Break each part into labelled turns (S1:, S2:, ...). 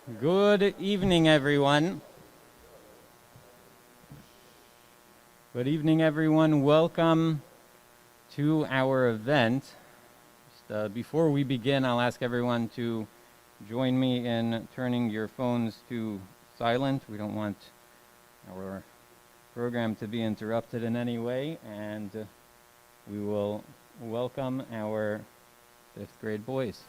S1: Good evening, everyone. Good evening, everyone. Welcome to our event. Before we begin, I'll ask everyone to join me in turning your phones to silent. We don't want our program to be interrupted in any way, and we will welcome our fifth grade boys.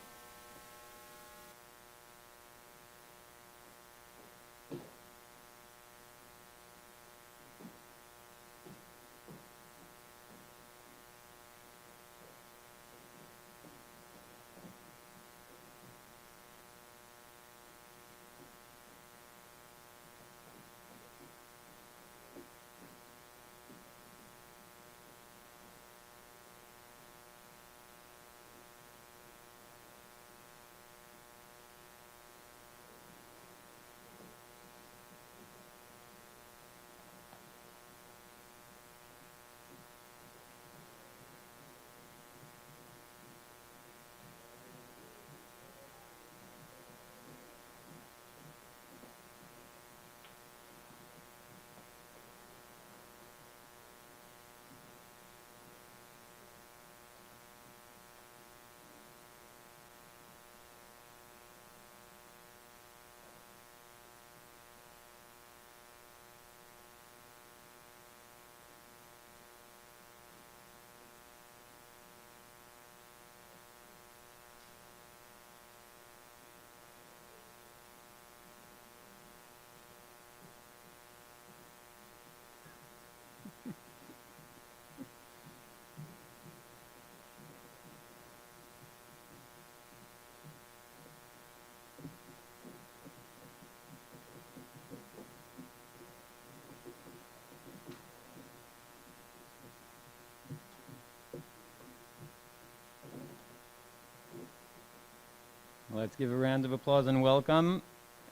S1: Let's give a round of applause and welcome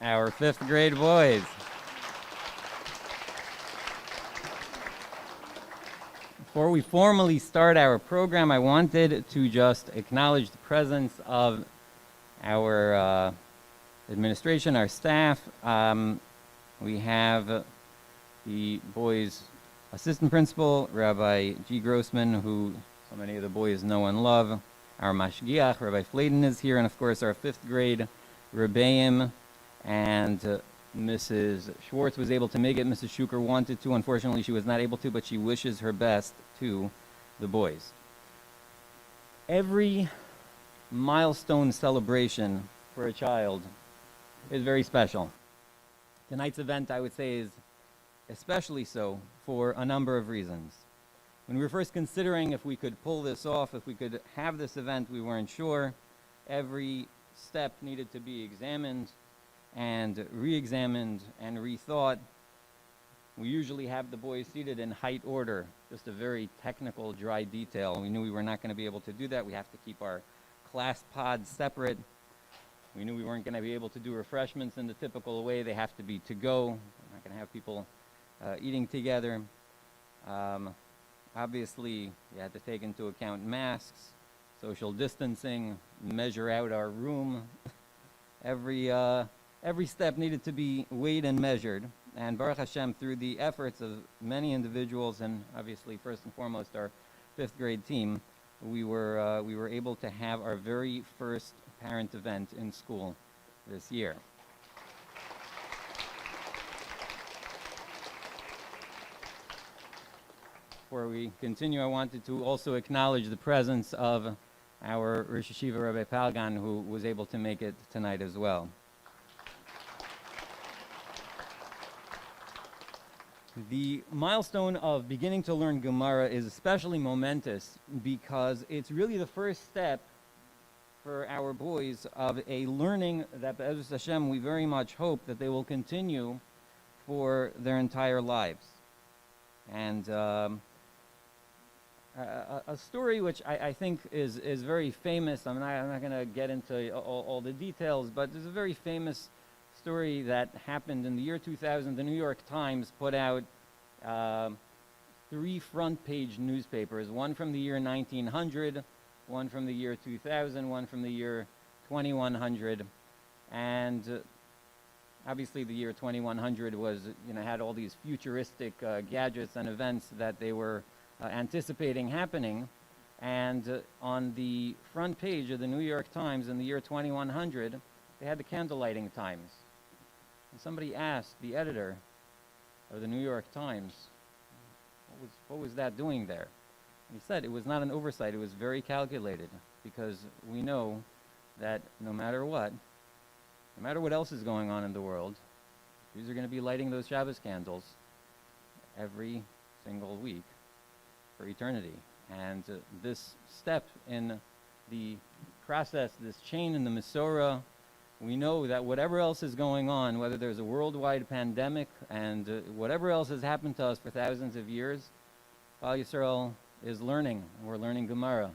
S1: our fifth grade boys. Before we formally start our program, I wanted to just acknowledge the presence of our administration, our staff. We have the boys' assistant principal, Rabbi G. Grossman, who so many of the boys know and love. Our mashgiach, Rabbi Fladen, is here, and of course our fifth grade Rebbeim, and Mrs. Schwartz was able to make it. Mrs. Schuker wanted to. Unfortunately, she was not able to, but she wishes her best to the boys. Every milestone celebration for a child is very special. Tonight's event, I would say, is especially so for a number of reasons. When we were first considering if we could pull this off, if we could have this event, we weren't sure. Every step needed to be examined and re-examined and rethought. We usually have the boys seated in height order, just a very technical, dry detail. We knew we were not going to be able to do that. We have to keep our class pods separate. We knew we weren't going to be able to do refreshments in the typical way. They have to be to go. We're not going to have people eating together. Obviously, you had to take into account masks, social distancing, measure out our room. Every step needed to be weighed and measured. And Baruch Hashem, through the efforts of many individuals, and obviously first and foremost our fifth grade team, we were able to have our very first parent event in school this year. Before we continue, I wanted to also acknowledge the presence of our Rosh Yeshiva Rabbi Palgan, who was able to make it tonight as well. The milestone of beginning to learn Gemara is especially momentous because it's really the first step for our boys of a learning that, Be'ezus Hashem, we very much hope that they will continue for their entire lives. And a story which I think is very famous. I'm not going to get into all the details, but there's a very famous story that happened in the year 2000. The New York Times put out 3 front-page newspapers, one from the year 1900, one from the year 2000, one from the year 2100. And Obviously, the year 2100 was, had all these futuristic gadgets and events that they were anticipating happening. And on the front page of the New York Times in the year 2100, they had the candle lighting times. And somebody asked the editor of the New York Times, what was that doing there? And he said it was not an oversight, it was very calculated, because we know that no matter what else is going on in the world, Jews are going to be lighting those Shabbos candles every single week for eternity. And this step in the process, this chain in the Masorah, we know that whatever else is going on, whether there's a worldwide pandemic and whatever else has happened to us for thousands of years, Klal Yisrael is learning. We're learning Gemara.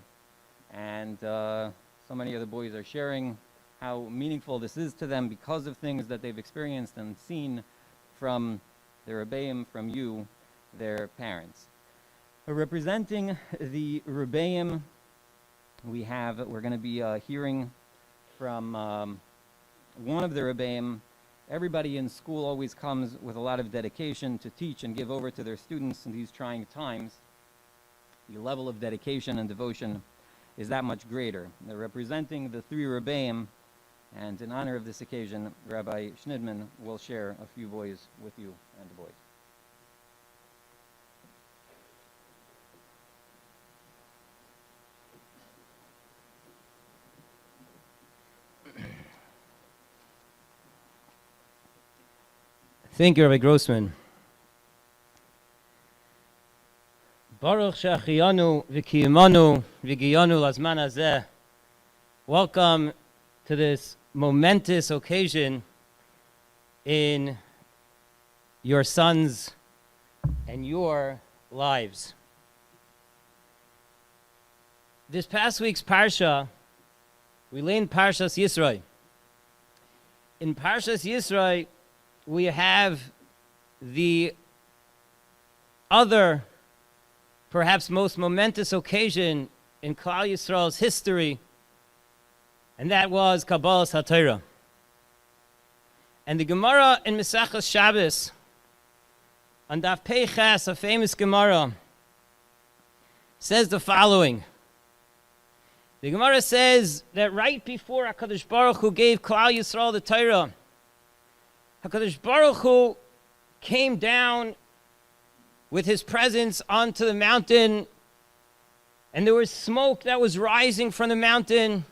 S1: And so many of the boys are sharing how meaningful this is to them because of things that they've experienced and seen from their Rebbeim, from you, their parents. Representing the Rebbeim, we're going to be hearing from one of the Rebbeim. Everybody in school always comes with a lot of dedication to teach and give over to their students in these trying times. The level of dedication and devotion is that much greater. They're representing the three Rebbeim, and in honor of this occasion, Rabbi Schneidman will share a few boys with you and the boys.
S2: Thank you, Rabbi Grossman. Baruch she'achiyanu v'kiyimanu v'giyanu lazman hazeh. Welcome to this momentous occasion in your sons and your lives. This past week's Parsha, we learned Parshas Yisro. In Parshas Yisro, we have the other, perhaps most momentous occasion in Klal Yisrael's history, and that was Kabbalas HaTorah. And the Gemara in Mesachos Shabbos, on Daf Pei Ches, a famous Gemara, says the following. The Gemara says that right before HaKadosh Baruch Hu gave Klal Yisrael the Torah, HaKadosh Baruch Hu came down with his presence onto the mountain, and there was smoke that was rising from the mountain,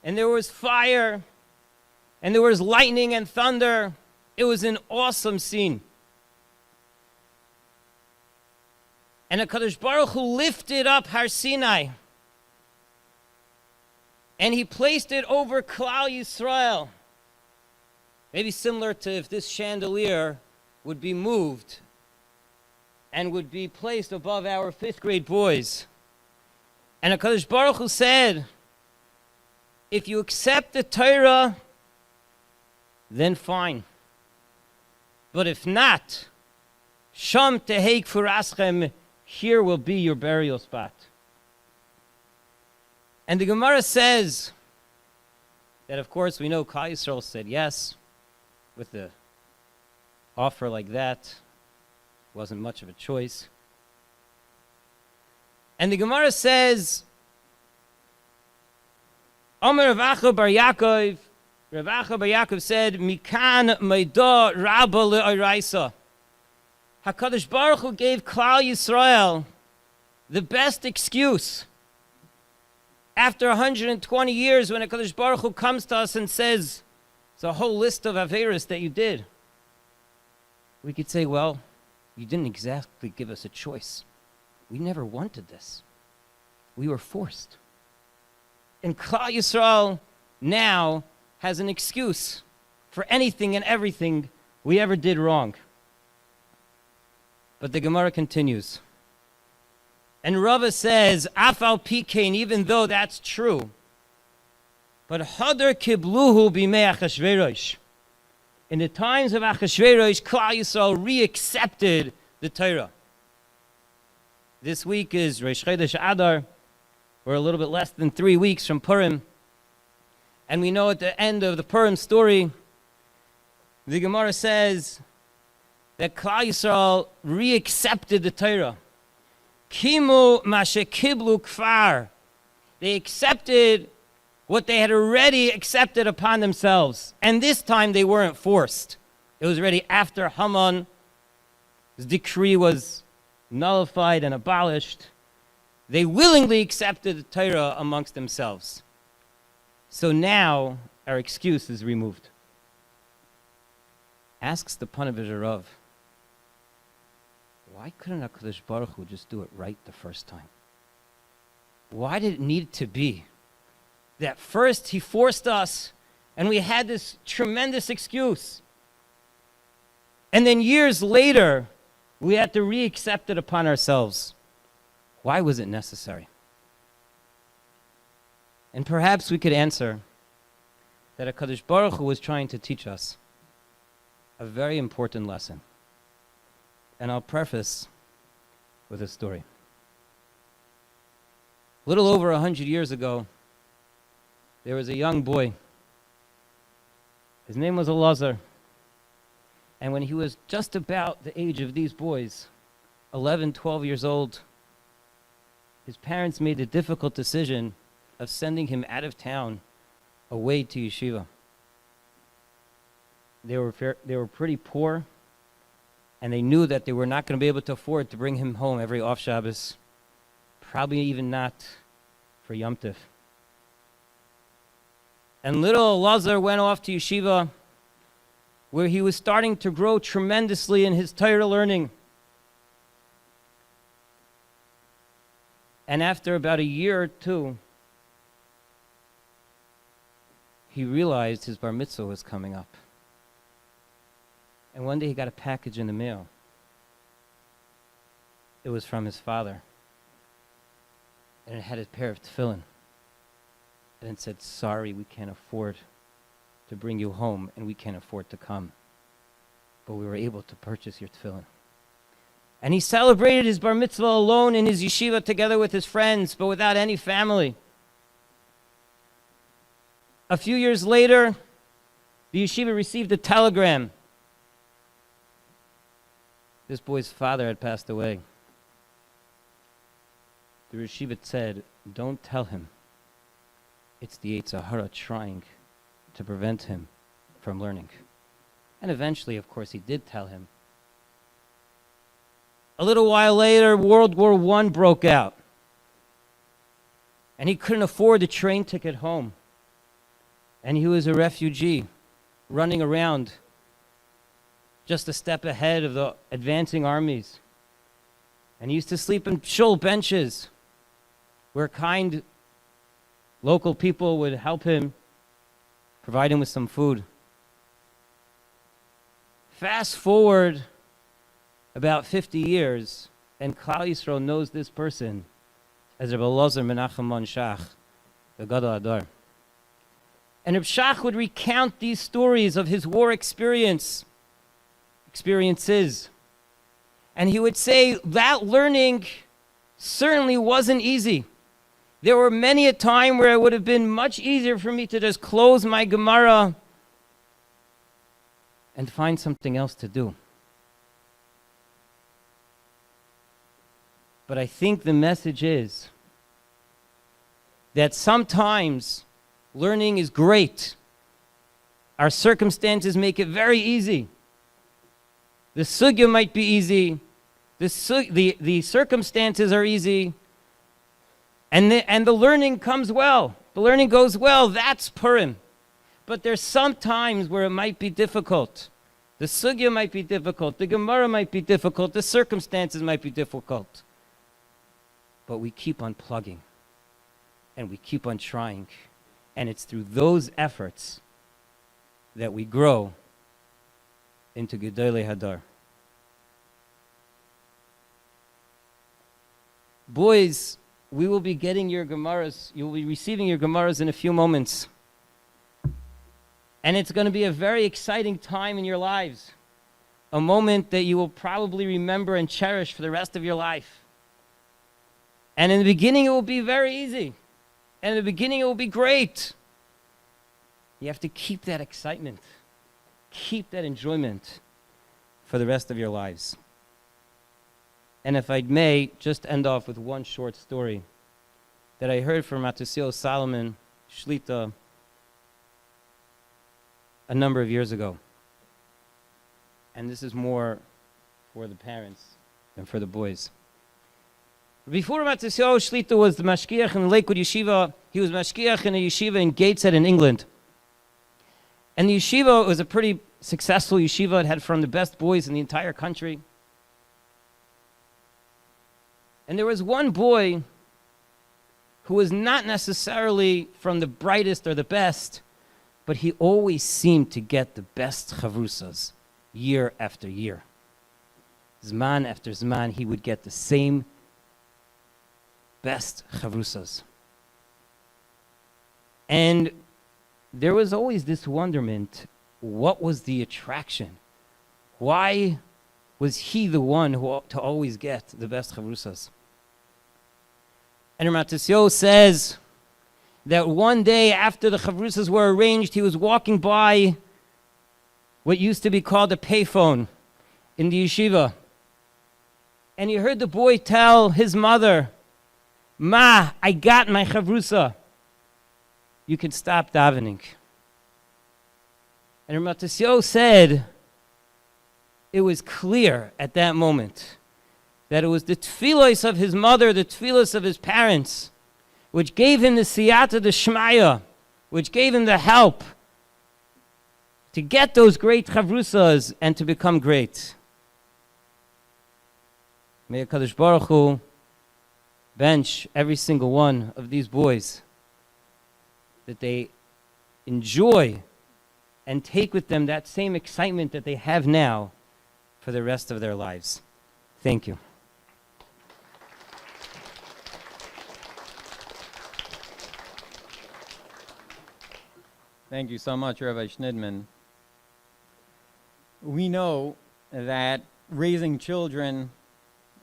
S2: and there was fire, and there was lightning and thunder. It was an awesome scene. And HaKadosh Baruch Hu lifted up Har Sinai, and he placed it over Klal Yisrael. Maybe similar to if this chandelier would be moved and would be placed above our 5th grade boys. And HaKadosh Baruch Hu said, if you accept the Torah, then fine. But if not, Sham tehei kfuraschem, here will be your burial spot. And the Gemara says that, of course, we know Klal Yisrael said yes. With the offer like that, wasn't much of a choice. And the Gemara says, Omer Rav Acha bar Yaakov, Rav Acha bar Yaakov said, Mikan Maida Rabba le'oraisa. HaKadosh Baruch Hu gave Klal Yisrael the best excuse. After 120 years, when HaKadosh Baruch Hu comes to us and says, it's a whole list of Averis that you did, we could say, well, you didn't exactly give us a choice. We never wanted this. We were forced. And Klal Yisrael now has an excuse for anything and everything we ever did wrong. But the Gemara continues. And Rava says, Afal Pikein, even though that's true, but Hadar Kibluhu b'mei Achashverosh. In the times of Achashverosh, Klal Yisrael re-accepted the Torah. This week is Rosh Chodesh Adar. We're a little bit less than 3 weeks from Purim. And we know at the end of the Purim story The Gemara says that Klal Yisrael re-accepted the Torah. Kimu mashe kiblu kfar. They accepted what they had already accepted upon themselves. And this time they weren't forced. It was already after Haman's decree was nullified and abolished. They willingly accepted the Torah amongst themselves. So now our excuse is removed. Asks the Panovich Rav, why couldn't HaKadosh Baruch Hu just do it right the first time? Why did it need to be that first he forced us and we had this tremendous excuse, and then years later we had to re-accept it upon ourselves? Why was it necessary? And perhaps we could answer that HaKadosh Baruch Hu was trying to teach us a very important lesson. And I'll preface with a story. A little over 100 years ago, there was a young boy. His name was Elazar. And when he was just about the age of these boys, 11, 12 years old, his parents made the difficult decision of sending him out of town away to yeshiva. They were pretty poor, and they knew that they were not going to be able to afford to bring him home every off Shabbos, probably even not for Yom Tov. And little Elazar went off to yeshiva, where he was starting to grow tremendously in his Torah learning. And after about a year or two, he realized his bar mitzvah was coming up. And one day he got a package in the mail. It was from his father. And it had a pair of tefillin. And it said, sorry, we can't afford to bring you home, and we can't afford to come. But we were able to purchase your tefillin. And he celebrated his bar mitzvah alone in his yeshiva together with his friends, but without any family. A few years later, the yeshiva received a telegram. This boy's father had passed away. The yeshiva said, don't tell him. It's the Yetzer Hara trying to prevent him from learning. And eventually, of course, he did tell him. A little while later, World War I broke out. And he couldn't afford the train ticket home. And he was a refugee running around just a step ahead of the advancing armies. And he used to sleep in shul benches where kind local people would help him, provide him with some food. Fast forward about 50 years, and Klal Yisrael knows this person as Rabbi Elazar Menachem Mon Shach, the Gadol Adar. And Rabbi Shach would recount these stories of his war experiences. And he would say that learning certainly wasn't easy. There were many a time where it would have been much easier for me to just close my Gemara and find something else to do. But I think the message is that sometimes learning is great. Our circumstances make it very easy. The sugya might be easy. The circumstances are easy. And the learning comes well. The learning goes well. That's Purim. But there's some times where it might be difficult. The sugya might be difficult. The Gemara might be difficult. The circumstances might be difficult. But we keep on plugging. And we keep on trying. And it's through those efforts that we grow into Gedolei Hadar. Boys, we will be getting your Gemaras. You will be receiving your Gemaras in a few moments. And it's going to be a very exciting time in your lives. A moment that you will probably remember and cherish for the rest of your life. And in the beginning, it will be very easy. And in the beginning, it will be great. You have to keep that excitement. keep that enjoyment for the rest of your lives. And if I may, just end off with one short story that I heard from Matusio Solomon Shlita a number of years ago. And this is more for the parents than for the boys. Before Matusio Shlita was the mashgiach in Lakewood Yeshiva, he was mashgiach in a yeshiva in Gateshead in England. And the yeshiva was a pretty successful yeshiva. It had from the best boys in the entire country. And there was one boy who was not necessarily from the brightest or the best, but he always seemed to get the best chavrusas year after year. Zman after zman, he would get the same best chavrusas. And there was always this wonderment, what was the attraction? Why was he the one who to always get the best chavrusas? And Matisyo says that one day after the chavrusas were arranged, he was walking by what used to be called a payphone in the yeshiva. And he heard the boy tell his mother, "Ma, I got my chavrusa. You can stop davening." And Matisyo said it was clear at that moment that it was the tefillos of his mother, the tefillos of his parents, which gave him the siyata d'shmaya, which gave him the help to get those great chavrusas and to become great. May HaKadosh Baruch Hu bench every single one of these boys, that they enjoy and take with them that same excitement that they have now for the rest of their lives. Thank you.
S1: Thank you so much, Rabbi Schneidman. We know that raising children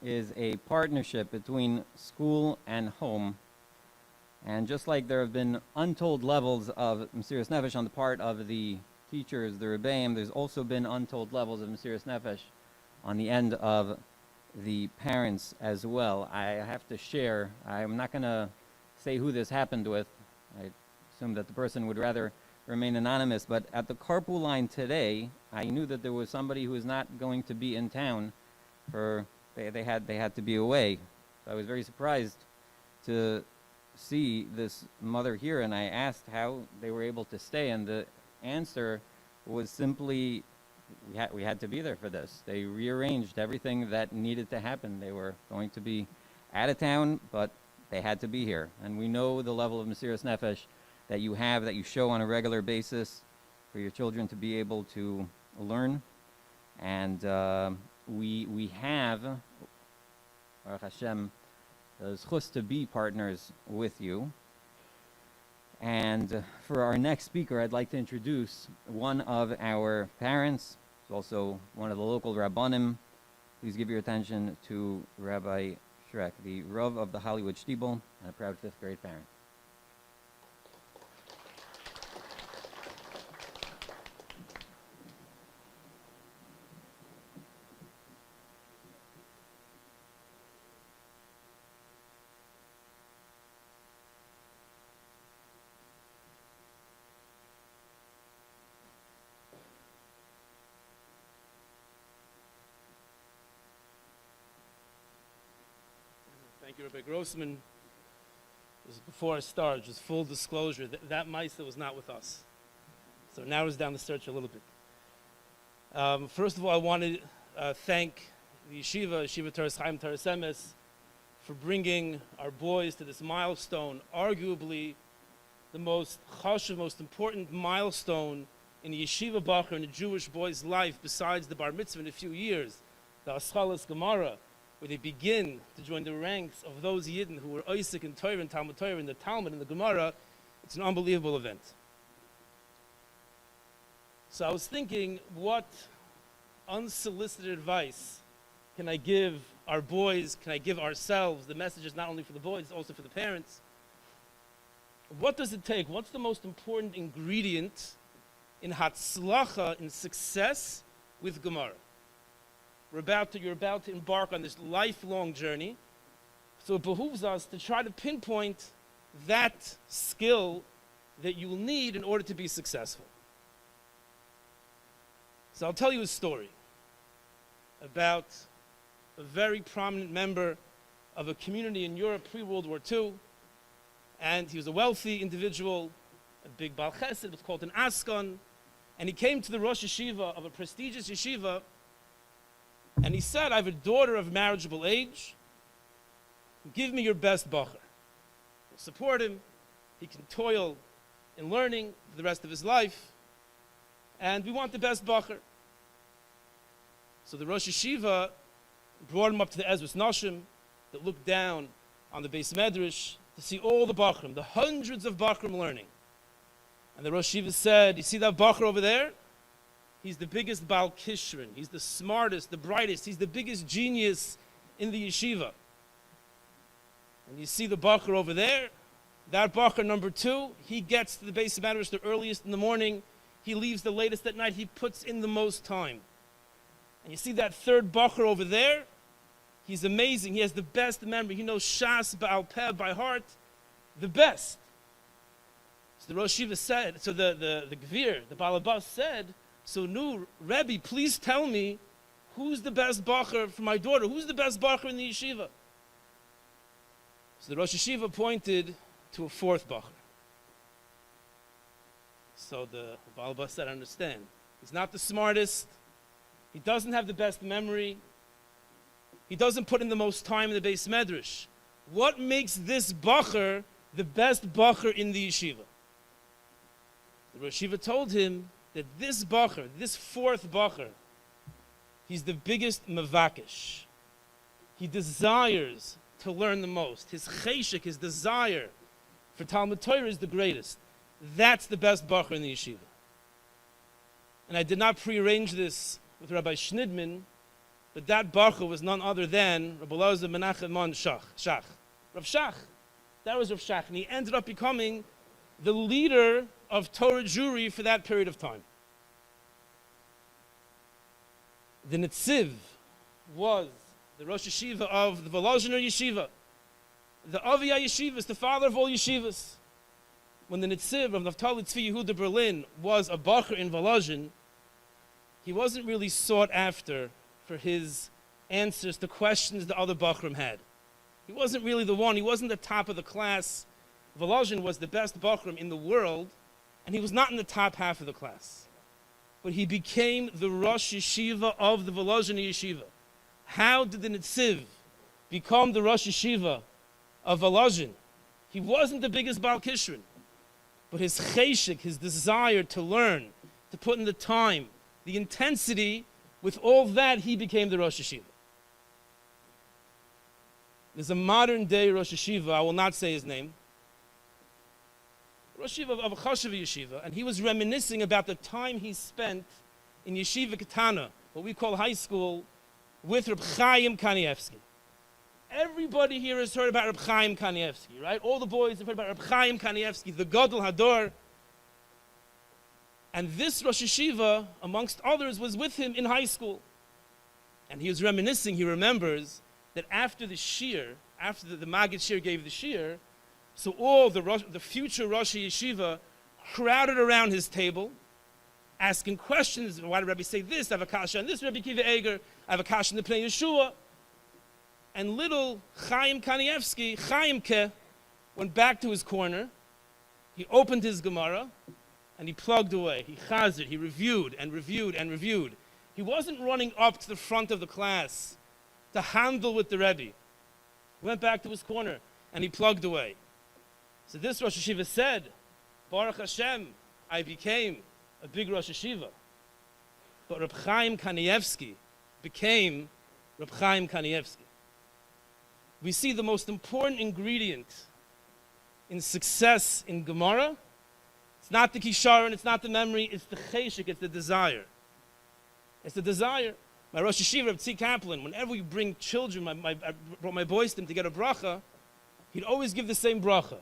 S1: is a partnership between school and home. And just like there have been untold levels of Mesiras Nefesh on the part of the teachers, the Rebbeim, there's also been untold levels of Mesiras Nefesh on the end of the parents as well. I have to share, I'm not going to say who this happened with. I assume that the person would rather remain anonymous, but at the carpool line today, I knew that there was somebody who was not going to be in town for, they had to be away. So I was very surprised to see this mother here, and I asked how they were able to stay, and the answer was simply, we had to be there for this. They rearranged everything that needed to happen. They were going to be out of town, but they had to be here. And we know the level of Mesiras Nefesh that you have, that you show on a regular basis for your children to be able to learn. And we have, Baruch Hashem, the zchus to be partners with you. And for our next speaker, I'd like to introduce one of our parents. He's also one of the local Rabbanim. Please give your attention to Rabbi Shrek, the Rav of the Hollywood Shtibel, and a proud fifth grade parent.
S3: Thank you, Rabbi Grossman. This is before I start, just full disclosure, that Maisa was not with us. So now it's down the search a little bit. First of all, I want to thank the Yeshiva Toras Chaim Toras Emes, for bringing our boys to this milestone, arguably the most chashuv, most important milestone in the Yeshiva Bacher in a Jewish boy's life, besides the Bar Mitzvah in a few years, the Haschalas Gemorah, where they begin to join the ranks of those Yidden who were Isaac and Torah and Talmud Torah in the Talmud and the Gemara. It's an unbelievable event. So I was thinking, what unsolicited advice can I give our boys, can I give ourselves? The message is not only for the boys, also for the parents. What does it take? What's the most important ingredient in Hatzlacha, in success with Gemara. You're about to embark on this lifelong journey. So it behooves us to try to pinpoint that skill that you will need in order to be successful. So I'll tell you a story about a very prominent member of a community in Europe pre-World War II. And he was a wealthy individual, a big Baal Chesed, it was called an Askan. And he came to the Rosh Yeshiva of a prestigious yeshiva, and he said, I have a daughter of marriageable age. Give me your best bacher. We'll support him. He can toil in learning for the rest of his life. And we want the best bacher. So the Rosh Yeshiva brought him up to the Ezras Nashim that looked down on the Beis Medrash to see all the bachrim, the hundreds of bachrim learning. And the Rosh Yeshiva said, you see that bacher over there? He's the biggest Baal Kishrin. He's the smartest, the brightest. He's the biggest genius in the yeshiva. And you see the bacher over there? That bacher number 2, he gets to the Beis Medrash the earliest in the morning. He leaves the latest at night. He puts in the most time. And you see that third bacher over there? He's amazing. He has the best memory. He knows Shas Ba'al Peh by heart. The best. So the Rosh Yeshiva said, so the Gvir, the Balabas said, so nu, Rebbe, please tell me who's the best bacher for my daughter? Who's the best bacher in the yeshiva? So the Rosh Yeshiva pointed to a fourth bacher. So the Balabas said, I understand. He's not the smartest. He doesn't have the best memory. He doesn't put in the most time in the Beis Medrash. What makes this bacher the best bacher in the yeshiva? The Rosh Yeshiva told him that this bacher, this fourth bacher, he's the biggest mavakish. He desires to learn the most. His cheshik, his desire for Talmud Torah is the greatest. That's the best bacher in the yeshiva. And I did not prearrange this with Rabbi Schnidman, but that bacher was none other than Rabbi Elazar Menachem Mon Shach. Rav Shach. That was Rav Shach. And he ended up becoming the leader of Torah Jewry for that period of time. The Netziv was the Rosh Yeshiva of the Volozhiner Yeshiva. The Aviyah Yeshiva is the father of all yeshivas. When the Netziv of Naftali Tzvi Yehuda Berlin was a bacher in Volozhin, he wasn't really sought after for his answers to questions the other bachrim had. He wasn't really the one. He wasn't the top of the class. Volozhin was the best bachrim in the world, and he was not in the top half of the class. But he became the Rosh Yeshiva of the Volozhin Yeshiva. How did the Netziv become the Rosh Yeshiva of Volozhin? He wasn't the biggest Baal Kishrin, but his cheshik, his desire to learn, to put in the time, the intensity, with all that, he became the Rosh Yeshiva. There's a modern day Rosh Yeshiva, I will not say his name, Rosh Yeshiva of a Chashuva Yeshiva, and he was reminiscing about the time he spent in Yeshiva Ketana, what we call high school, with Reb Chaim Kanievsky. Everybody here has heard about Reb Chaim Kanievsky, right? All the boys have heard about Reb Chaim Kanievsky, the Gadol Hador. And this Rosh Yeshiva, amongst others, was with him in high school. And he was reminiscing, he remembers, that after the shir, after the Maggid shir gave the shir, so all the future Rosh Yeshiva crowded around his table, asking questions. Why did Rabbi say this? I have a kasha on this, Rabbi Kiva Eger. I have a kasha in the Pnei Yeshua. And little Chaim Kanievsky, Chaimke, went back to his corner. He opened his Gemara, and he plugged away. He chazed, he reviewed and reviewed and reviewed. He wasn't running up to the front of the class to handle with the Rebbe. He went back to his corner, and he plugged away. So this Rosh Yeshiva said, Baruch Hashem, I became a big Rosh Yeshiva. But Reb Chaim Kanievsky became Reb Chaim Kanievsky. We see the most important ingredient in success in Gemara. It's not the kisharon, it's not the memory, it's the cheshik, it's the desire. It's the desire. My Rosh Yeshiva, Reb Tzvi Kaplan, whenever we bring children, I brought my boys to him to get a bracha, he'd always give the same bracha.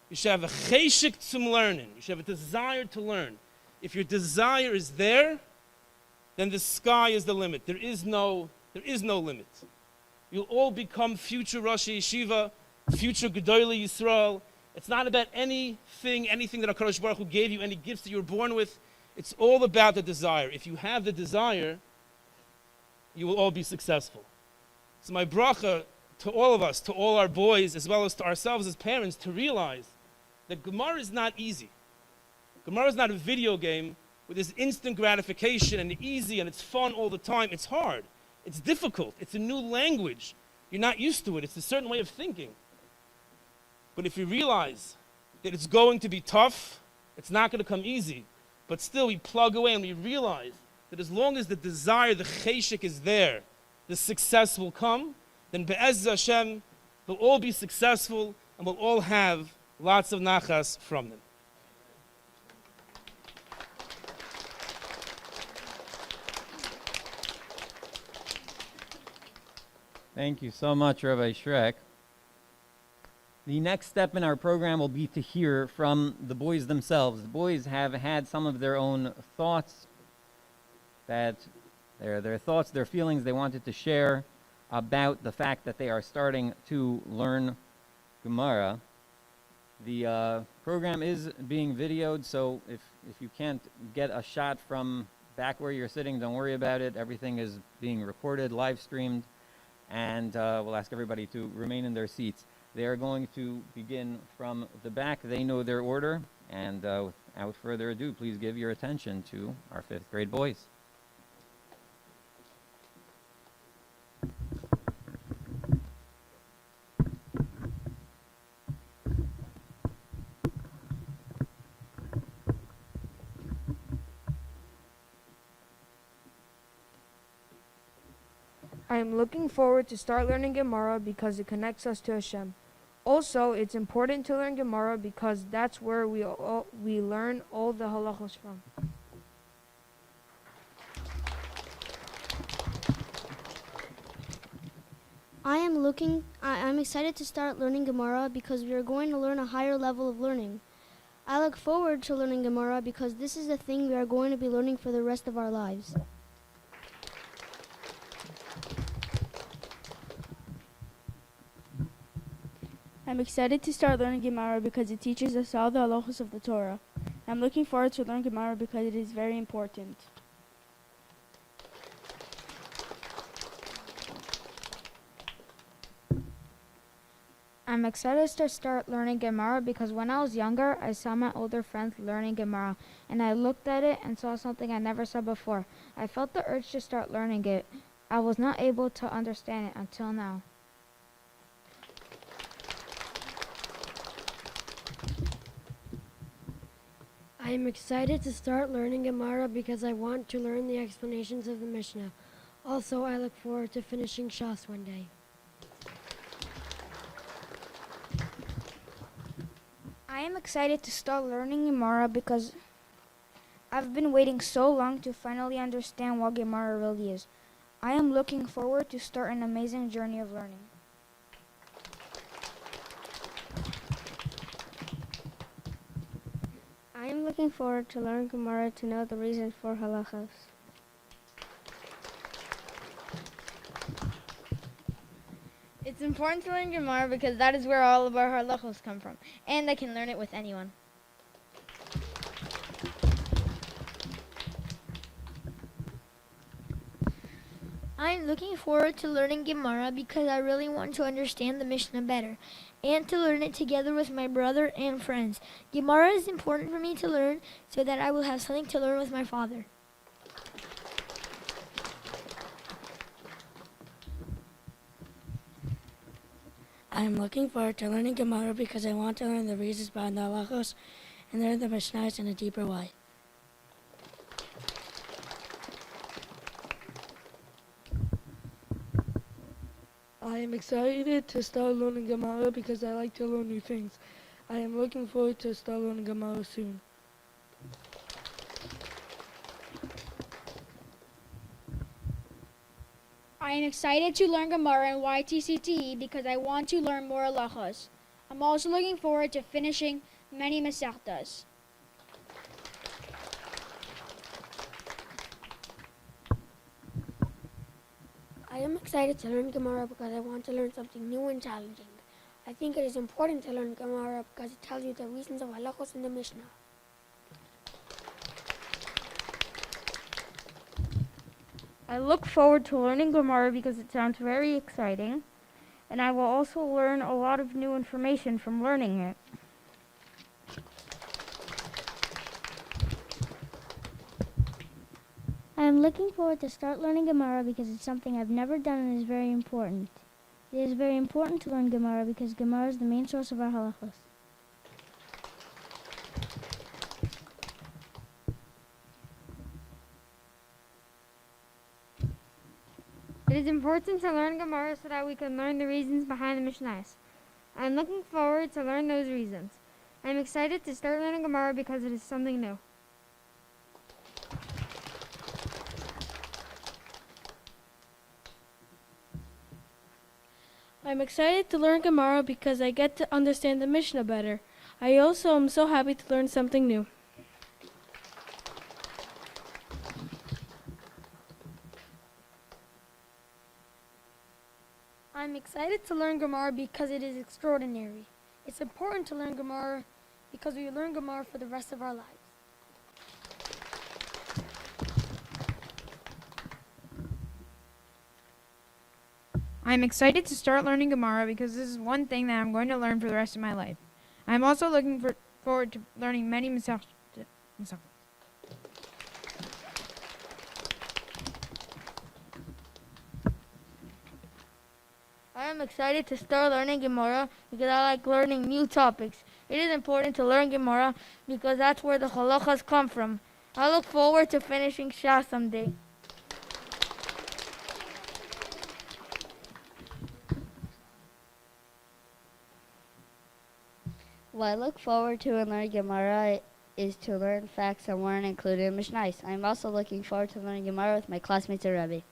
S3: You should have a cheshik zum learning. You should have a desire to learn. If your desire is there, then the sky is the limit. There is no limit. You'll all become future Rosh Yeshiva, future Gedolei Yisrael. It's not about anything that HaKadosh Baruch Hu gave you, any gifts that you were born with. It's all about the desire. If you have the desire, you will all be successful. So my bracha to all of us, to all our boys, as well as to ourselves as parents, to realize that Gemara is not easy. Gemara is not a video game with this instant gratification and easy and it's fun all the time. It's hard. It's difficult. It's a new language. You're not used to it. It's a certain way of thinking. But if you realize that it's going to be tough, it's not going to come easy, but still we plug away and we realize that as long as the desire, the cheshik is there, the success will come, then be'ez Hashem, they'll all be successful and we'll all have lots of nachas from them.
S1: Thank you so much, Rabbi Shrek. The next step in our program will be to hear from the boys themselves. The boys have had some of their own thoughts, their thoughts, their feelings they wanted to share about the fact that they are starting to learn Gemara. The program is being videoed, so if you can't get a shot from back where you're sitting, don't worry about it. Everything is being recorded, live streamed, and we'll ask everybody to remain in their seats. They are going to begin from the back. They know their order, and without further ado, please give your attention to our 5th grade boys.
S4: I am looking forward to start learning Gemara because it connects us to Hashem. Also, it's important to learn Gemara because that's where we learn all the halachos from.
S5: I'm excited to start learning Gemara because we are going to learn a higher level of learning. I look forward to learning Gemara because this is the thing we are going to be learning for the rest of our lives.
S6: I'm excited to start learning Gemara because it teaches us all the halachos of the Torah. I'm looking forward to learn Gemara because it is very important.
S7: I'm excited to start learning Gemara because when I was younger, I saw my older friends learning Gemara, and I looked at it and saw something I never saw before. I felt the urge to start learning it. I was not able to understand it until now.
S8: I am excited to start learning Gemara because I want to learn the explanations of the Mishnah. Also, I look forward to finishing Shas one day.
S7: I am excited to start learning Gemara because I've been waiting so long to finally understand what Gemara really is. I am looking forward to start an amazing journey of learning.
S5: I am looking forward to learn Gemara to know the reasons for halachos.
S9: It's important to learn Gemara because that is where all of our halachos come from, and I can learn it with anyone.
S10: I'm looking forward to learning Gemara because I really want to understand the Mishnah better and to learn it together with my brother and friends. Gemara is important for me to learn so that I will have something to learn with my father.
S8: I am looking forward to learning Gemara because I want to learn the reasons behind the halachos and learn the Mishnahs in a deeper way.
S6: I am excited to start learning Gemara because I like to learn new things. I am looking forward to start learning Gemara soon.
S11: I am excited to learn Gemara in YTCTE because I want to learn more halachos. I'm also looking forward to finishing many Masechtas.
S12: am excited to learn Gemara because I want to learn something new and challenging. I think it is important to learn Gemara because it tells you the reasons of halachos in the Mishnah.
S4: I look forward to learning Gemara because it sounds very exciting, and I will also learn a lot of new information from learning it.
S5: I am looking forward to start learning Gemara because it's something I've never done and is very important. It is very important to learn Gemara because Gemara is the main source of our halachos.
S4: It is important to learn Gemara so that we can learn the reasons behind the Mishnahs. I am looking forward to learn those reasons. I am excited to start learning Gemara because it is something new.
S6: I'm excited to learn Gemara because I get to understand the Mishnah better. I also am so happy to learn something new.
S11: I'm excited to learn Gemara because it is extraordinary. It's important to learn Gemara because we learn Gemara for the rest of our lives.
S4: I'm excited to start learning Gemara because this is one thing that I'm going to learn for the rest of my life. I'm also looking forward to learning many Masechot.
S9: I am excited to start learning Gemara because I like learning new topics. It is important to learn Gemara because that's where the halachas come from. I look forward to finishing Shah someday.
S13: What I look forward to in learning Gemara is to learn facts that weren't included in Mishnais. I am also looking forward to learning Gemara with my classmates at Rebbe.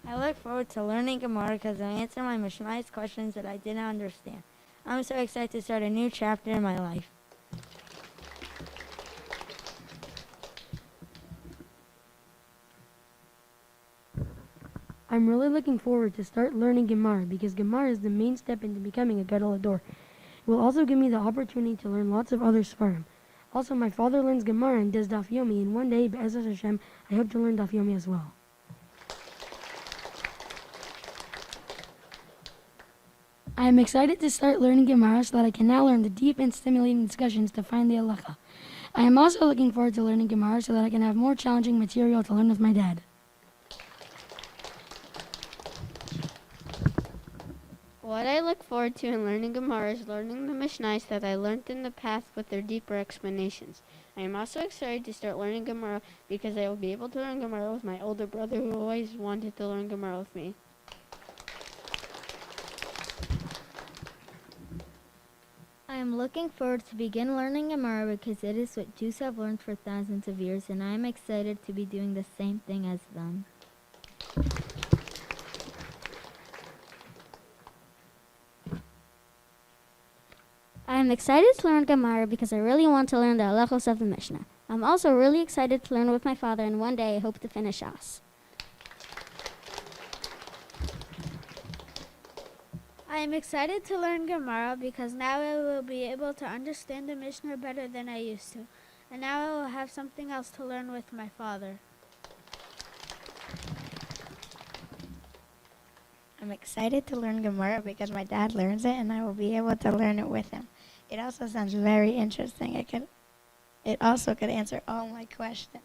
S9: I look forward to learning Gemara because I answer my Mishnah's questions that I didn't understand. I'm so excited to start a new chapter in my life.
S8: I'm really looking forward to start learning Gemara because Gemara is the main step into becoming a Gadol Hador. It will also give me the opportunity to learn lots of other Sfarim. Also, my father learns Gemara and does Daf Yomi, and one day, Be'ezras Hashem, I hope to learn Daf Yomi as well. I am excited to start learning Gemara so that I can now learn the deep and stimulating discussions to find the halacha. I am also looking forward to learning Gemara so that I can have more challenging material to learn with my dad.
S13: What I look forward to in learning Gemara is learning the Mishnais that I learned in the past with their deeper explanations. I am also excited to start learning Gemara because I will be able to learn Gemara with my older brother who always wanted to learn Gemara with me.
S7: I am looking forward to begin learning Gemara because it is what Jews have learned for thousands of years, and I am excited to be doing the same thing as them.
S5: I am excited to learn Gemara because I really want to learn the halachos of the Mishnah. I'm also really excited to learn with my father, and one day I hope to finish Shas.
S11: I am excited to learn Gemara because now I will be able to understand the Mishnah better than I used to. And now I will have something else to learn with my father.
S14: I'm excited to learn Gemara because my dad learns it and I will be able to learn it with him. It also sounds very interesting. It also could answer all my questions.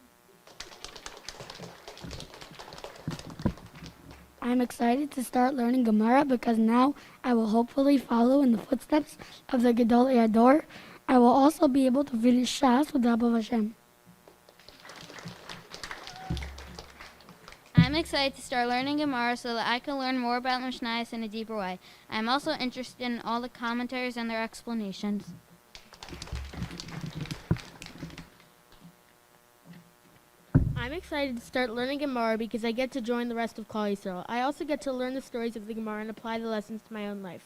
S8: I'm excited to start learning Gemara because now I will hopefully follow in the footsteps of the Gadol Hador. I will also be able to finish Shas with the help of Hashem.
S9: I'm excited to start learning Gemara so that I can learn more about Mishnayos in a deeper way. I'm also interested in all the commentaries and their explanations.
S6: I'm excited to start learning Gemara because I get to join the rest of Klal Yisrael. I also get to learn the stories of the Gemara and apply the lessons to my own life.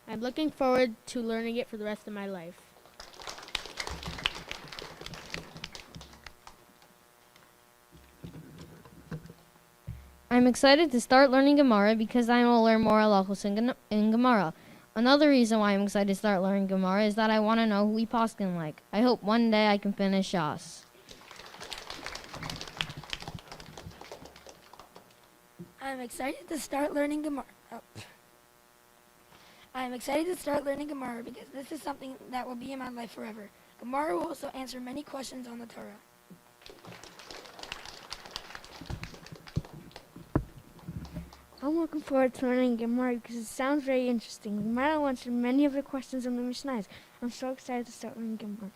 S6: I'm looking forward to learning it for the rest of my life.
S15: I'm excited to start learning Gemara because I will learn more halachos in Gemara. Another reason why I'm excited to start learning Gemara is that I want to know who we poskin like. I hope one day I can finish Shas.
S12: I'm excited to start learning Gemara. I'm excited to start learning Gemara because this is something that will be in my life forever. Gemara will also answer many questions on the Torah.
S4: I'm looking forward to learning Gemara because it sounds very interesting. Gemara will answer many of the questions in the Mishnahs. I'm so excited to start learning Gemara.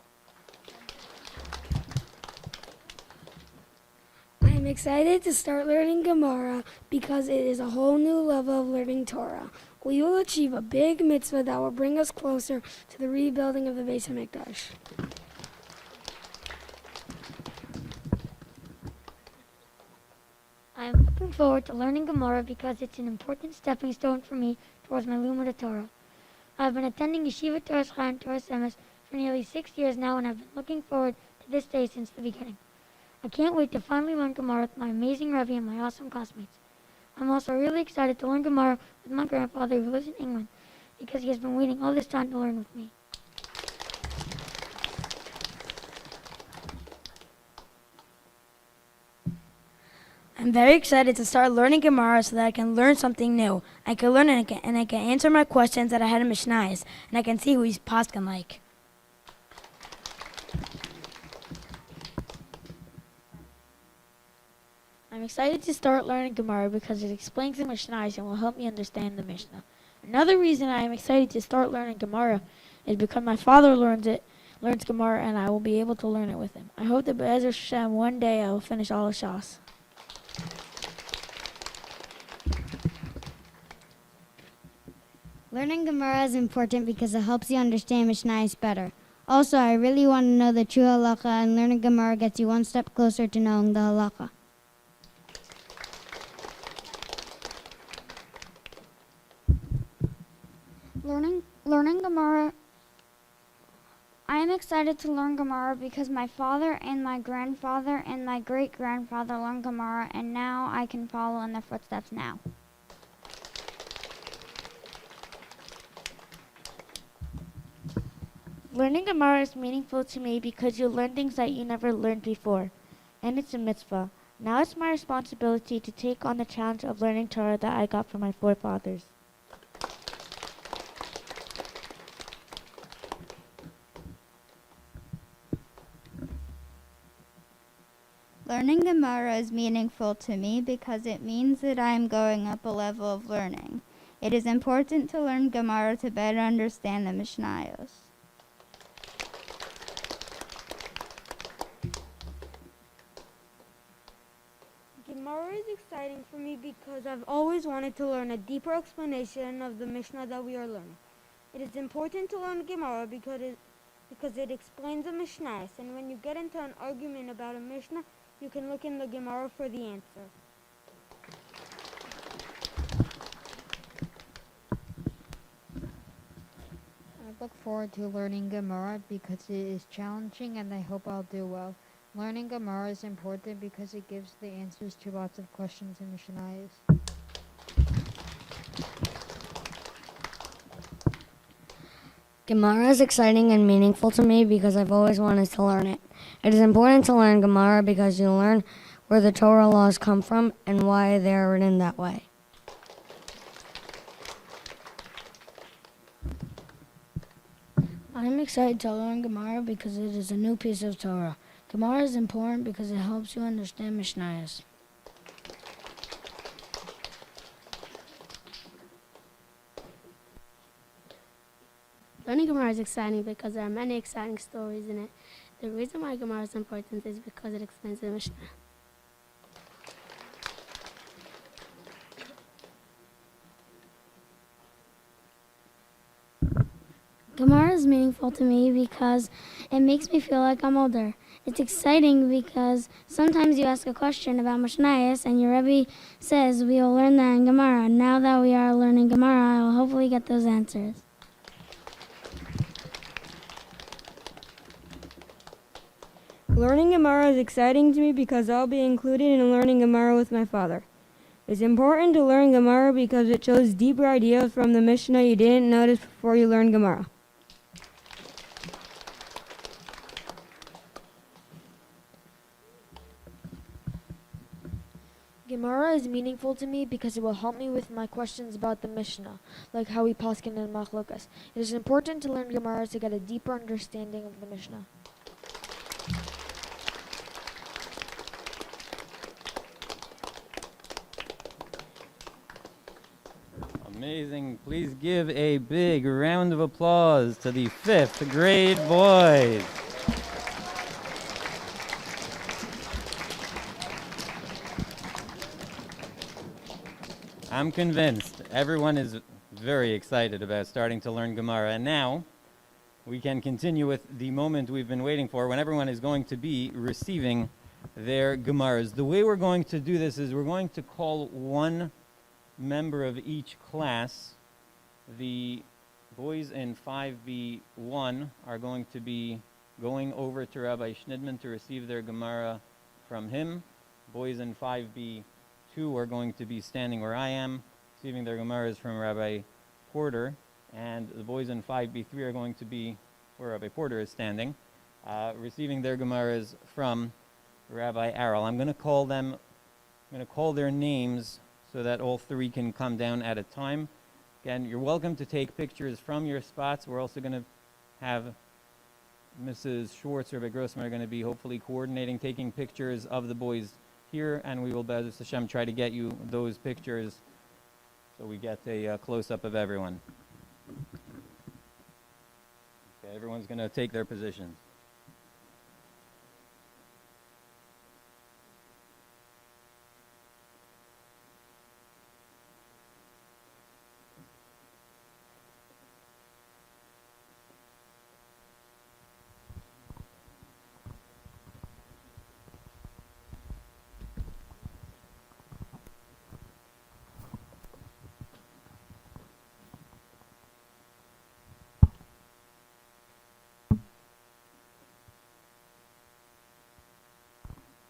S12: I'm excited to start learning Gemara because it is a whole new level of learning Torah. We will achieve a big mitzvah that will bring us closer to the rebuilding of the Beis HaMikdash.
S5: I am looking forward to learning Gemara because it's an important stepping stone for me towards my Lumad Torah. I have been attending Yeshiva Torah Chaim Torah Semes for nearly 6 years now and have been looking forward to this day since the beginning. I can't wait to finally learn Gemara with my amazing Rebbe and my awesome classmates. I'm also really excited to learn Gemara with my grandfather who lives in England because he has been waiting all this time to learn with me.
S9: I'm very excited to start learning Gemara so that I can learn something new. I can learn and I can answer my questions that I had in Mishnayos, and I can see who he's poskin like.
S6: I'm excited to start learning Gemara because it explains the Mishnayos and will help me understand the Mishnah. Another reason I am excited to start learning Gemara is because my father learns Gemara, and I will be able to learn it with him. I hope that Be'ezer Hashem one day I will finish all of Shas.
S7: Learning Gemara is important because it helps you understand Mishnayos better. Also, I really want to know the true halacha, and learning Gemara gets you one step closer to knowing the halacha. Learning Gemara. I am excited to learn Gemara because my father and my grandfather and my great-grandfather learned Gemara, and now I can follow in their footsteps now.
S6: Learning Gemara is meaningful to me because you learn things that you never learned before, and it's a mitzvah. Now it's my responsibility to take on the challenge of learning Torah that I got from my forefathers.
S16: Learning Gemara is meaningful to me because it means that I am going up a level of learning. It is important to learn Gemara to better understand the Mishnayos.
S4: Gemara is exciting for me because I've always wanted to learn a deeper explanation of the Mishnah that we are learning. It is important to learn Gemara because it explains the Mishnah, and when you get into an argument about a Mishnah, you can look in the Gemara for the answer.
S17: I look forward to learning Gemara because it is challenging and I hope I'll do well. Learning Gemara is important because it gives the answers to lots of questions in Mishnayos.
S18: Gemara is exciting and meaningful to me because I've always wanted to learn it. It is important to learn Gemara because you learn where the Torah laws come from and why they are written that way.
S9: I'm excited to learn Gemara because it is a new piece of Torah. Gemara is important because it helps you understand Mishnayos.
S6: Learning Gemara is exciting because there are many exciting stories in it. The reason why Gemara is important is because it explains the Mishnah.
S5: Gemara is meaningful to me because it makes me feel like I'm older. It's exciting because sometimes you ask a question about Mishnayos and your Rebbe says we will learn that in Gemara. Now that we are learning Gemara, I will hopefully get those answers.
S4: Learning Gemara is exciting to me because I'll be included in learning Gemara with my father. It's important to learn Gemara because it shows deeper ideas from the Mishnah you didn't notice before you learned Gemara.
S6: Gemara is meaningful to me because it will help me with my questions about the Mishnah, like how we paskin and machlokas. It is important to learn Gemara to get a deeper understanding of the Mishnah.
S1: Amazing. Please give a big round of applause to the 5th grade boys. I'm convinced everyone is very excited about starting to learn Gemara. And now we can continue with the moment we've been waiting for when everyone is going to be receiving their Gemaras. The way we're going to do this is we're going to call one member of each class. The boys in 5B1 are going to be going over to Rabbi Schneidman to receive their Gemara from him. Boys in 5B2 are going to be standing where I am, receiving their Gemaras from Rabbi Porter. And the boys in 5B3 are going to be where Rabbi Porter is standing, receiving their Gemaras from Rabbi Arel. I'm going to call their names so that all three can come down at a time. Again, you're welcome to take pictures from your spots. We're also going to have Mrs. Schwartz or Rabbi Grossman are going to be hopefully coordinating, taking pictures of the boys here, and we will, Be'ez Hashem, try to get you those pictures so we get a close-up of everyone. Okay, everyone's going to take their positions.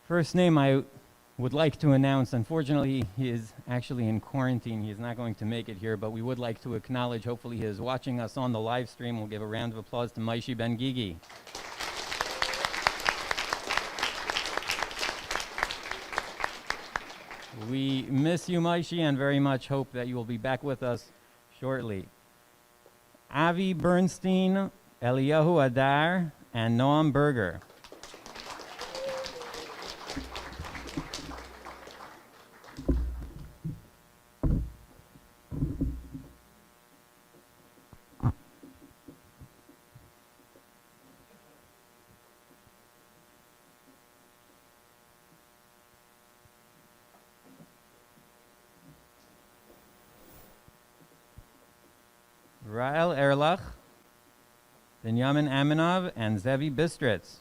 S1: First name I would like to announce, unfortunately he is actually in quarantine. He is not going to make it here, but we would like to acknowledge, hopefully he is watching us on the live stream. We'll give a round of applause to Maishi Ben Gigi. We miss you, Maishi, and very much hope that you will be back with us shortly. Avi Bernstein, Eliyahu Adar, and Noam Berger. Rael Erlach, Benjamin Aminov, and Zevi Bistritz.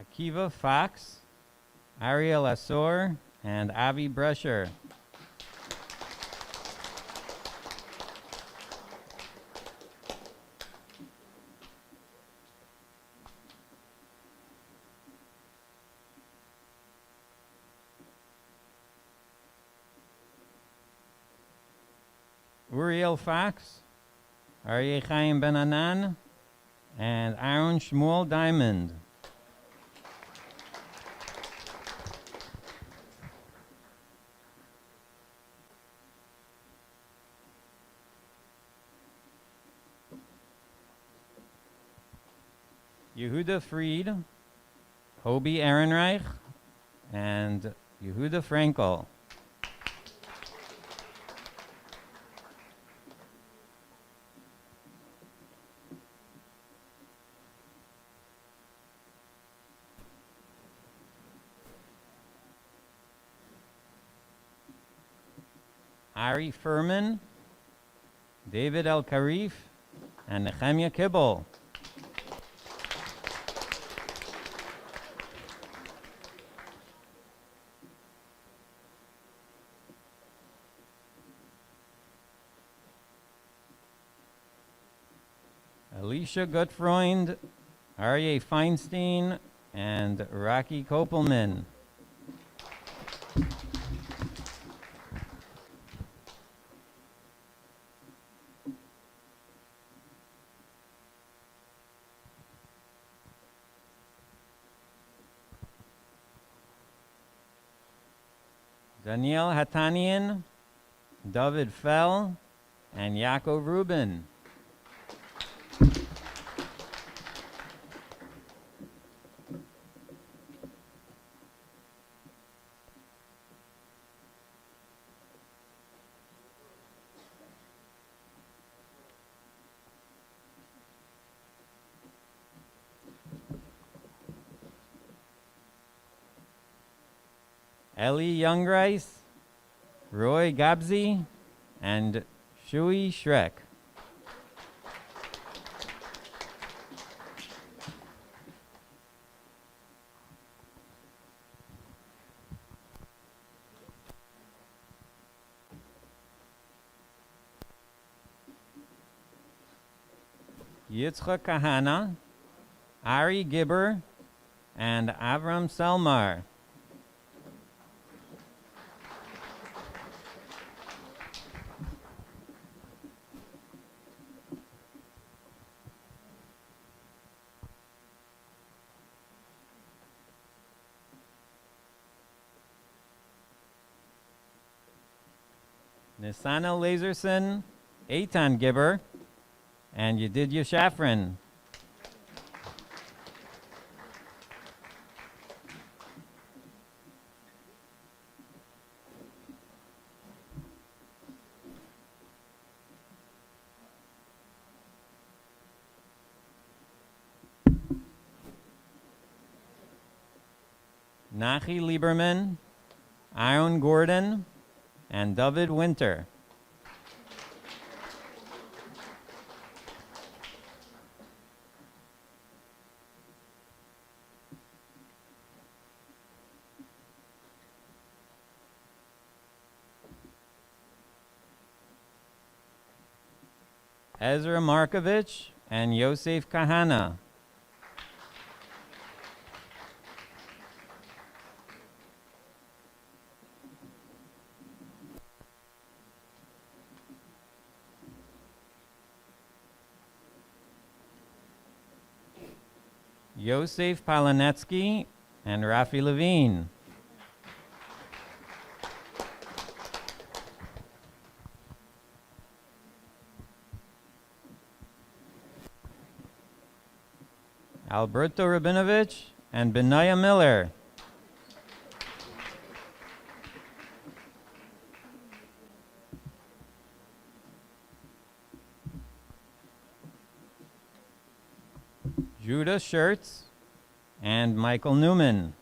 S1: Akiva Fox, Ariel Assor, and Avi Brescher. Uriel Fox, Aryeh Chaim Ben Anan, and Aaron Shmuel Diamond. Yehuda Fried, Hobie Ehrenreich, and Yehuda Frankel. Ari Furman, David El Karif, and Nehemiah Kibble. Alicia Gutfreund, Aryeh Feinstein, and Rocky Kopelman. Danielle Hatanian, David Fell, and Yaakov Rubin. Ellie Youngrice, Roy Gabzi, and Shui Shrek. Yitzchak Kahana, Ari Gibber, and Avram Selmar. Nisana Laserson, Eitan Gibber, and Yedidya Shafrin. Nachi Lieberman, Aaron Gordon, and David Winter. Ezra Markovich and Yosef Kahana. Yosef Palanetsky and Rafi Levine. Alberto Rabinovich and Benaya Miller. Judah Schertz and Michael Newman.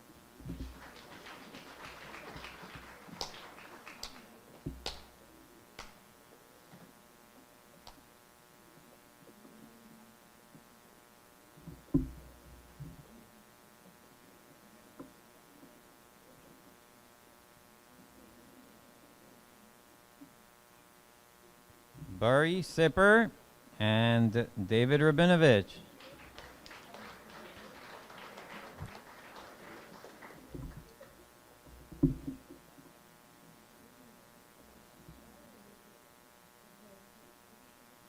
S1: Bari Sipper and David Rabinovich.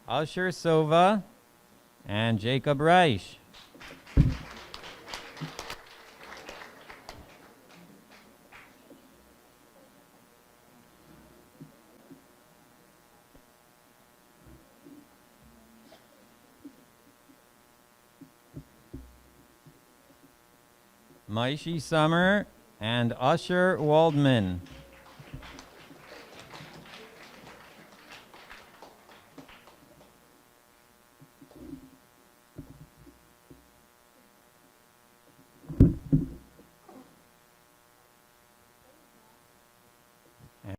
S1: Usher Sova and Jacob Reich. Maishi Summer and Usher Waldman.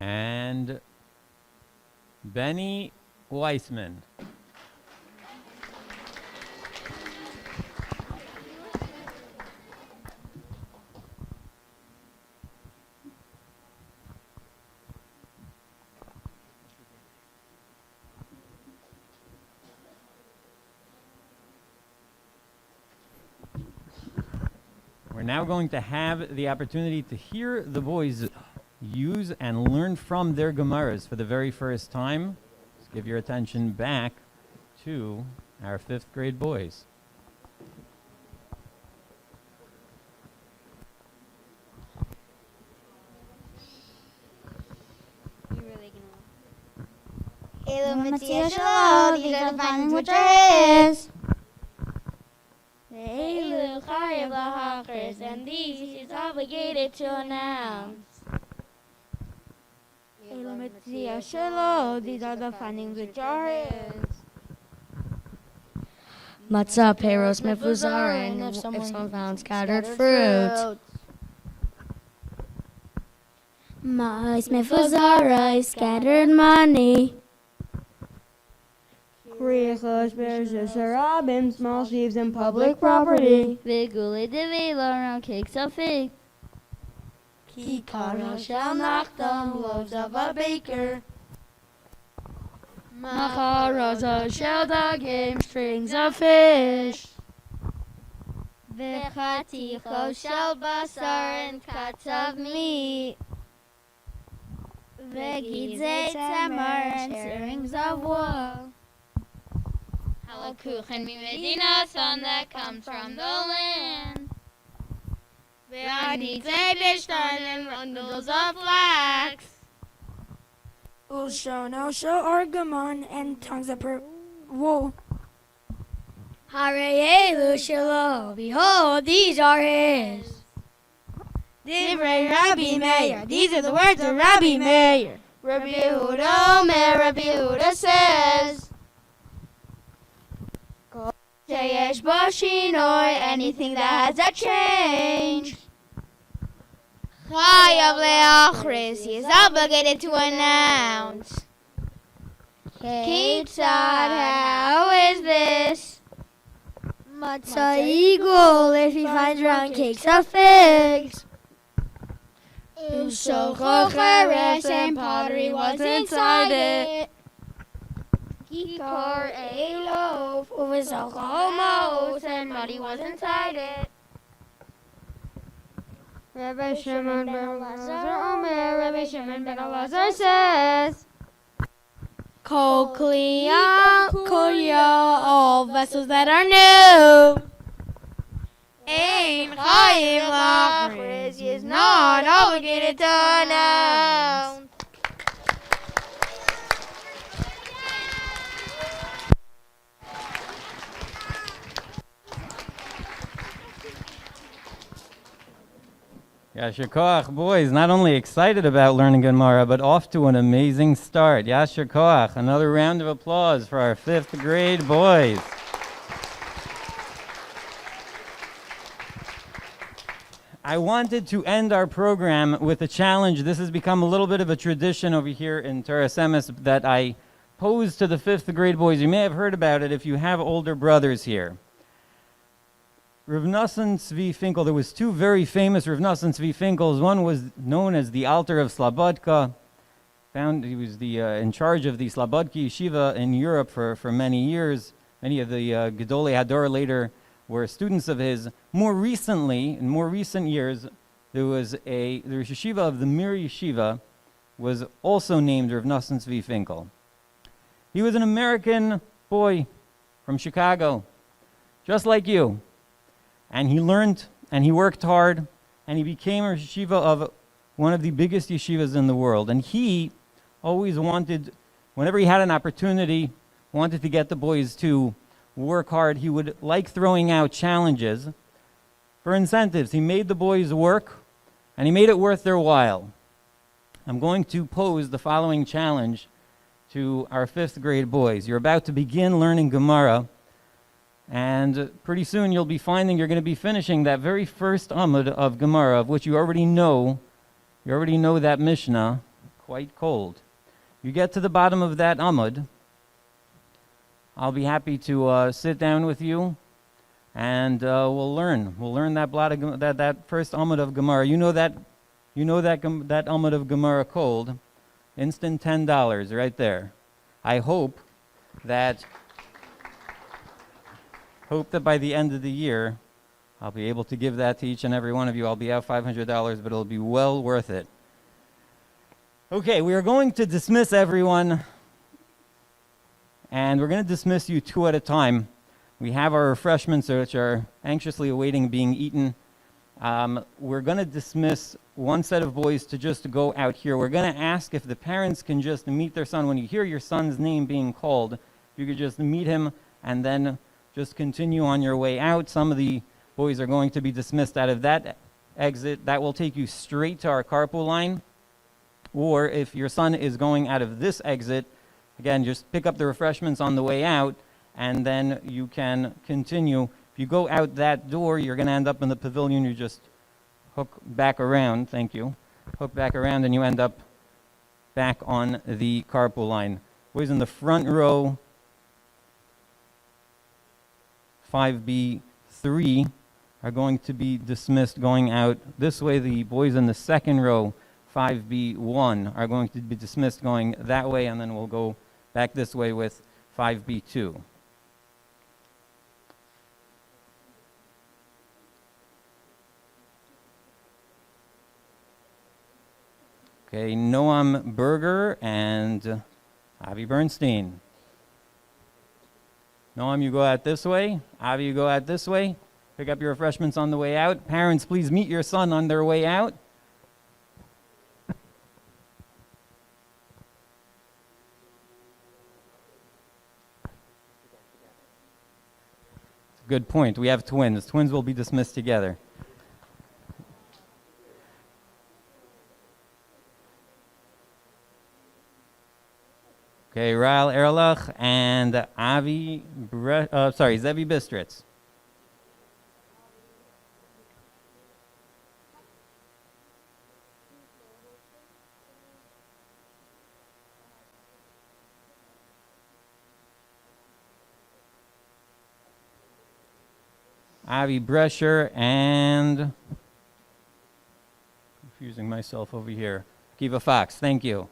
S1: And Benny Weissman. We're now going to have the opportunity to hear the boys use and learn from their Gemaras for the very first time. Just give your attention back to our 5th grade boys.
S9: Elu Mitzvah Shalom, these are the findings which are his.
S11: Elu Chayav Lahachris, and these he is obligated to announce.
S4: Elu Mitzvah Shalom, these are the findings which are his.
S18: Matzah, Peros, Mefuzar, and if someone found scattered fruit.
S11: Mais Mefuzara, scattered money.
S4: Kriachos, bears, Sarabim, small sheaves, and public property.
S9: Vigule Devela, around cakes of figs.
S11: Kikara shall knock them, loaves of a baker. Macharaza shell dagim, strings of fish.
S9: V'chaticho shel basar, and cuts of meat.
S11: V'gidzei tamar, and strings of wool.
S9: Halakuchen mimedina, son that comes from the land.
S11: V'aditzei bishtan, and bundles of flax.
S12: Ulshono shel argamon, and tongues of wool.
S11: Harei Shelo, behold, these are his. Divrei Rabbi Meir, these are the words of Rabbi Meir. Rabbi Yehuda Omer, Rabbi Yehuda says, Sheyesh bo shinoi, anything that has a change. Chayav leachris, he is obligated to announce. Ketzad, how is this? Matzah eagle, if he finds round cakes of figs. Usocho cheres, and pottery was inside it. Kikar a loaf, uvisocho homos, and muddy was inside it. Rabbi Shimon ben Elazar Omer, Rabbi Shimon ben Elazar says, Kol kliya, all vessels that are new. Ein chayim lachris, he is not obligated to announce.
S1: Yasher Koach, boys, not only excited about learning Gemara, but off to an amazing start. Yasher Koach, another round of applause for our 5th grade boys. I wanted to end our program with a challenge. This has become a little bit of a tradition over here in Torah Semes that I pose to the 5th grade boys. You may have heard about it if you have older brothers here. Rav Nosson Tzvi Finkel, there was 2 very famous Rav Nosson Tzvi Finkels. One was known as the Alter of Slobodka. He was in charge of the Slobodki Yeshiva in Europe for many years. Many of the Gedolei Hador later were students of his. More recently, in more recent years, the Rosh Yeshiva of the Mir Yeshiva was also named Rav Nosson Tzvi Finkel. He was an American boy from Chicago, just like you. And he learned, and he worked hard, and he became a yeshiva of one of the biggest yeshivas in the world. And he always wanted, whenever he had an opportunity, wanted to get the boys to work hard. He would like throwing out challenges for incentives. He made the boys work, and he made it worth their while. I'm going to pose the following challenge to our 5th grade boys. You're about to begin learning Gemara. And pretty soon you'll be finding you're going to be finishing that very first Amud of Gemara, of which you already know that Mishnah quite cold. You get to the bottom of that Amud, I'll be happy to sit down with you, and we'll learn. We'll learn that first Amud of Gemara. You know that Amud of Gemara cold, instant $10 right there. I hope that by the end of the year, I'll be able to give that to each and every one of you. I'll be out $500, but it'll be well worth it. Okay, we are going to dismiss everyone, and we're going to dismiss you two at a time. We have our refreshments which are anxiously awaiting being eaten. We're going to dismiss one set of boys to just go out here. We're going to ask if the parents can just meet their son. When you hear your son's name being called, you could just meet him and then just continue on your way out. Some of the boys are going to be dismissed out of that exit. That will take you straight to our carpool line. Or if your son is going out of this exit, again, just pick up the refreshments on the way out, and then you can continue. If you go out that door, you're going to end up in the pavilion. You just hook back around. Thank you. Hook back around, and you end up back on the carpool line. Boys in the front row, 5B3, are going to be dismissed going out this way. The boys in the second row, 5B1, are going to be dismissed going that way, and then we'll go back this way with 5B2. Okay, Noam Berger and Avi Bernstein. Noam, you go out this way. Avi, you go out this way. Pick up your refreshments on the way out. Parents, please meet your son on their way out. Good point. We have twins. Twins will be dismissed together. Okay, Rael Erlach and Zevi Bistritz. Avi Brescher and, confusing myself over here, Kiva Fox. Thank you.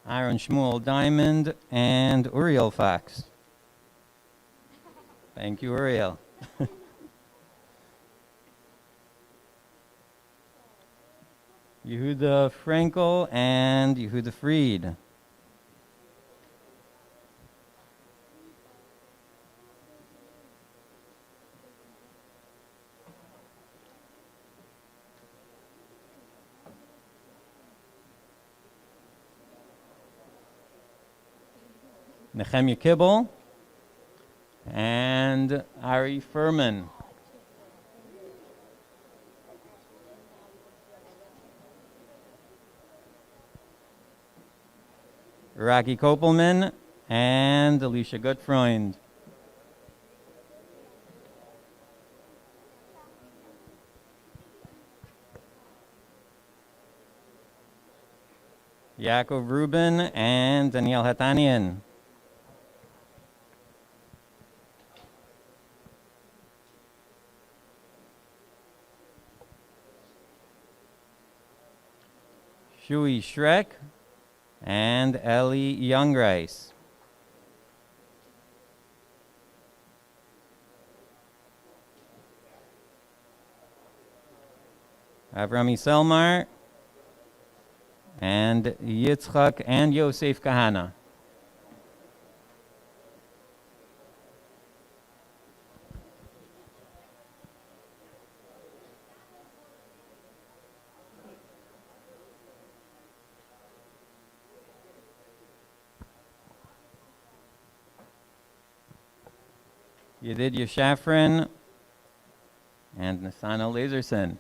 S1: Aaron Shmuel Diamond and Uriel Fox. Thank you, Uriel. Yehuda Frankel and Yehuda Fried. Nehemiah Kibble and Ari Furman. Rocky Kopelman and Alicia Gutfreund. Yaakov Rubin and Daniel Hatanian. Shui Shrek and Ellie Youngrice. Avrami Selmar and Yitzchak and Yosef Kahana. Yedidya Shafrin and Nasana Laserson.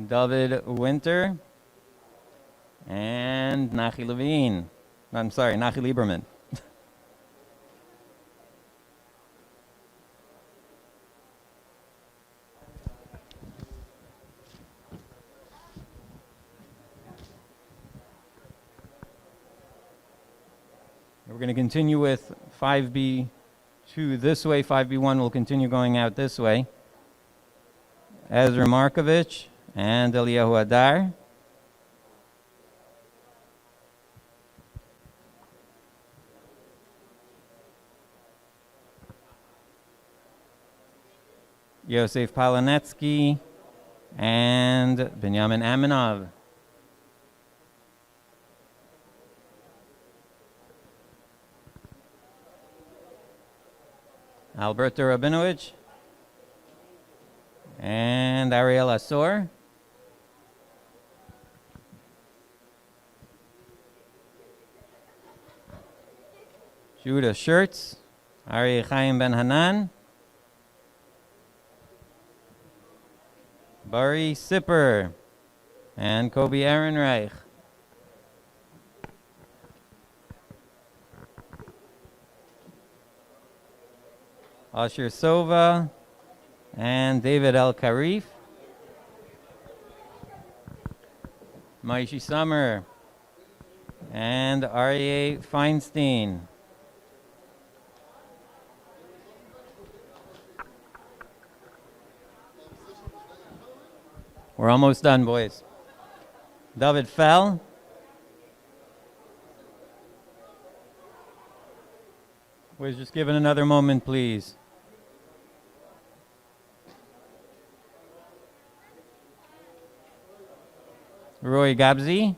S1: David Winter and Nachi Levine. I'm sorry, Nachi Lieberman. We're going to continue with 5B2 this way. 5B1 will continue going out this way. Ezra Markovich, and Eliyahu Adar. Yosef Palanetsky, and Benjamin Aminov. Alberto Rabinovich, and Ariel Asor. Judah Schertz, Ari Chaim Ben Hanan, Bari Sipper, and Kobe Ehrenreich. Asher Sova, and David El Karif. Maishi Summer, and Aryeh Feinstein. We're almost done, boys. David Fell. Boys, just give it another moment, please. Roy Gabzi.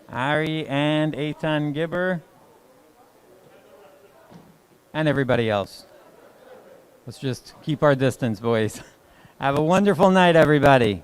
S1: Ari and Eitan Gibber. And everybody else. Let's just keep our distance, boys. Have a wonderful night, everybody.